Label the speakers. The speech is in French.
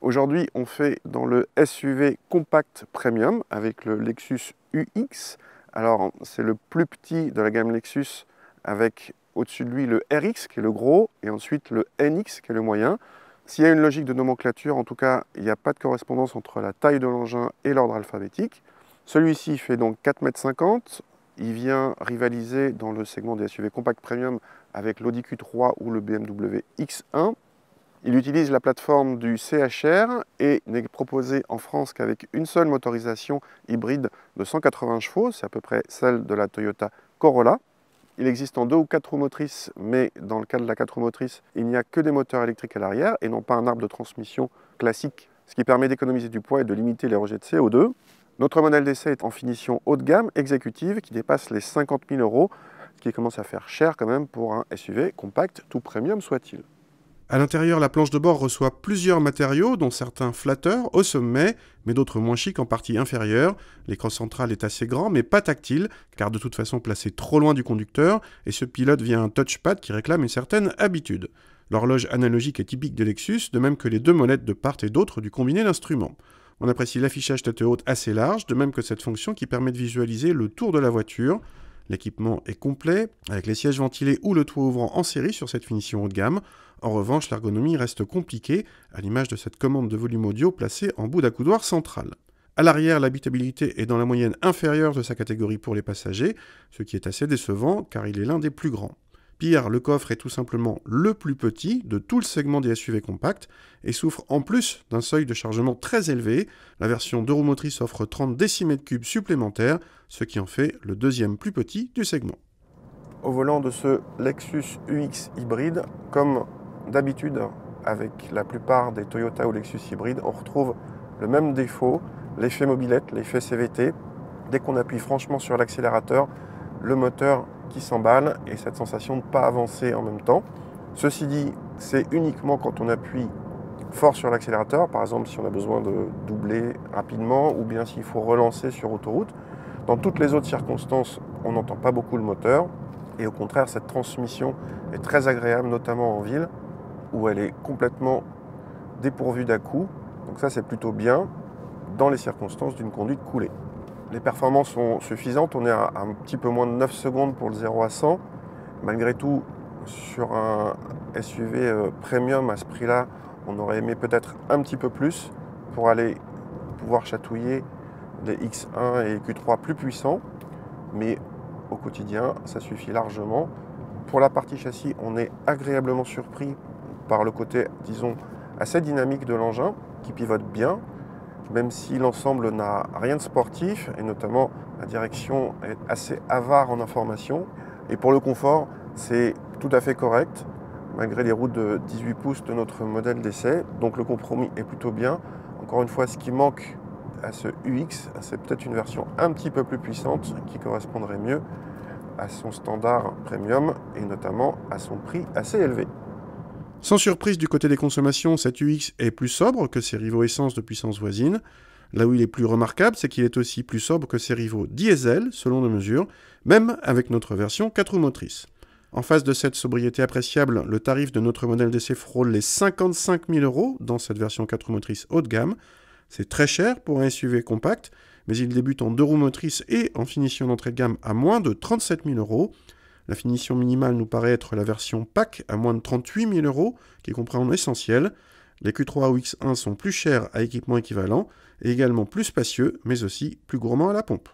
Speaker 1: Aujourd'hui, on fait dans le SUV compact premium avec le Lexus UX. Alors, c'est le plus petit de la gamme Lexus avec au-dessus de lui le RX qui est le gros et ensuite le NX qui est le moyen. S'il y a une logique de nomenclature, en tout cas, il n'y a pas de correspondance entre la taille de l'engin et l'ordre alphabétique. Celui-ci fait donc 4,50 m. Il vient rivaliser dans le segment des SUV compact premium avec l'Audi Q3 ou le BMW X1. Il utilise la plateforme du CHR et n'est proposé en France qu'avec une seule motorisation hybride de 180 chevaux, c'est à peu près celle de la Toyota Corolla. Il existe en 2 ou 4 roues motrices, mais dans le cas de la 4 roues motrices, il n'y a que des moteurs électriques à l'arrière et non pas un arbre de transmission classique, ce qui permet d'économiser du poids et de limiter les rejets de CO2. Notre modèle d'essai est en finition haut de gamme, exécutive, qui dépasse les 50 000 €, ce qui commence à faire cher quand même pour un SUV compact, tout premium soit-il.
Speaker 2: À l'intérieur, la planche de bord reçoit plusieurs matériaux, dont certains flatteurs au sommet, mais d'autres moins chics en partie inférieure. L'écran central est assez grand, mais pas tactile, car de toute façon placé trop loin du conducteur, et se pilote via un touchpad qui réclame une certaine habitude. L'horloge analogique est typique de Lexus, de même que les deux molettes de part et d'autre du combiné d'instruments. On apprécie l'affichage tête haute assez large, de même que cette fonction qui permet de visualiser le tour de la voiture. L'équipement est complet, avec les sièges ventilés ou le toit ouvrant en série sur cette finition haut de gamme. En revanche, l'ergonomie reste compliquée, à l'image de cette commande de volume audio placée en bout d'accoudoir central. À l'arrière, l'habitabilité est dans la moyenne inférieure de sa catégorie pour les passagers, ce qui est assez décevant car il est l'un des plus grands. Pire, le coffre est tout simplement le plus petit de tout le segment des SUV compacts et souffre en plus d'un seuil de chargement très élevé. La version 2 roues motrices offre 30 décimètres cubes supplémentaires, ce qui en fait le deuxième plus petit du segment.
Speaker 1: Au volant de ce Lexus UX hybride, comme d'habitude avec la plupart des Toyota ou Lexus hybrides, on retrouve le même défaut, l'effet mobilette, l'effet CVT. Dès qu'on appuie franchement sur l'accélérateur, le moteur qui s'emballe et cette sensation de ne pas avancer en même temps. Ceci dit, c'est uniquement quand on appuie fort sur l'accélérateur, par exemple si on a besoin de doubler rapidement ou bien s'il faut relancer sur autoroute. Dans toutes les autres circonstances, on n'entend pas beaucoup le moteur et au contraire, cette transmission est très agréable, notamment en ville où elle est complètement dépourvue d'à-coups. Donc ça, c'est plutôt bien dans les circonstances d'une conduite coulée. Les performances sont suffisantes, on est à un petit peu moins de 9 secondes pour le 0 à 100. Malgré tout, sur un SUV premium à ce prix-là, on aurait aimé peut-être un petit peu plus pour aller pouvoir chatouiller les X1 et Q3 plus puissants. Mais au quotidien, ça suffit largement. Pour la partie châssis, on est agréablement surpris par le côté, disons, assez dynamique de l'engin, qui pivote bien, même si l'ensemble n'a rien de sportif, et notamment la direction est assez avare en informations. Et pour le confort, c'est tout à fait correct, malgré les roues de 18 pouces de notre modèle d'essai. Donc le compromis est plutôt bien. Encore une fois, ce qui manque à ce UX, c'est peut-être une version un petit peu plus puissante, qui correspondrait mieux à son standard premium, et notamment à son prix assez élevé.
Speaker 2: Sans surprise du côté des consommations, cet UX est plus sobre que ses rivaux essence de puissance voisine. Là où il est plus remarquable, c'est qu'il est aussi plus sobre que ses rivaux diesel, selon nos mesures, même avec notre version 4 roues motrices. En face de cette sobriété appréciable, le tarif de notre modèle d'essai frôle les 55 000 € dans cette version 4 roues motrices haut de gamme. C'est très cher pour un SUV compact, mais il débute en 2 roues motrices et en finition d'entrée de gamme à moins de 37 000 €. La finition minimale nous paraît être la version PAC à moins de 38 000 €, qui comprend l'essentiel. Les Q3 ou X1 sont plus chers à équipement équivalent et également plus spacieux, mais aussi plus gourmands à la pompe.